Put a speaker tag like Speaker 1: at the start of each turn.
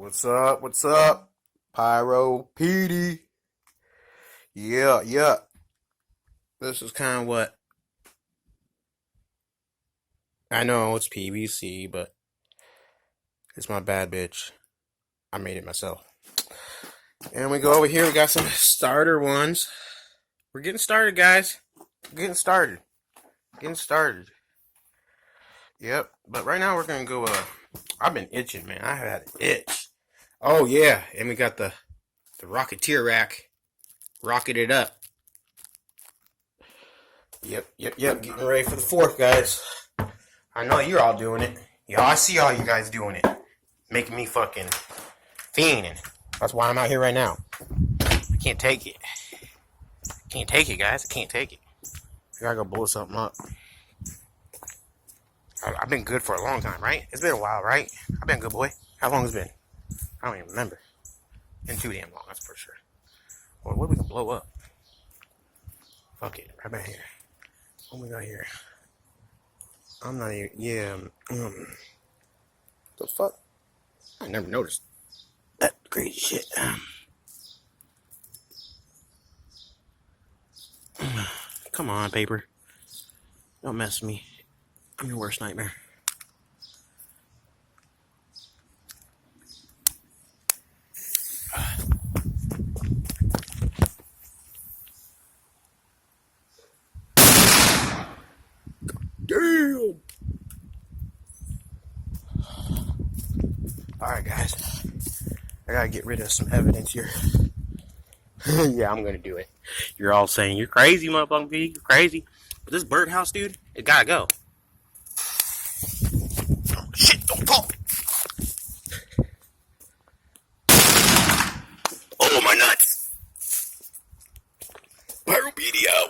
Speaker 1: What's up? What's up? Pyro PD. Yeah. This is kind of what I know it's PVC, but it's my bad bitch. I made it myself. And we go over here. We got some starter ones. We're getting started, guys. Getting started. Yep. But right now we're gonna go. I've been itching, man. I have had an itch. Oh yeah, and we got the Rocketeer rack. Rocket it up. Yep. Getting ready for the 4th, guys. I know you're all doing it. Yeah, I see all you guys doing it. Making me fucking fiending. That's why I'm out here right now. I can't take it. Guys. I can't take it. I gotta go blow something up. I've been good for a long time, right? It's been a while, right? I've been a good boy. How long has it been? I don't even remember. Been too damn long, that's for sure. Well, what we can blow up? Fuck it, right back here. What we got here? I'm not even. Yeah. The fuck? I never noticed that crazy shit. Come on, paper. Don't mess with me. I'm your worst nightmare. Damn! Alright, guys. I gotta get rid of some evidence here. Yeah, I'm gonna do it. You're all saying, you're crazy, motherfucker. You're crazy. But this birdhouse, dude, it gotta go. Oh, shit, don't talk. Oh, my nuts. Pyropedia out.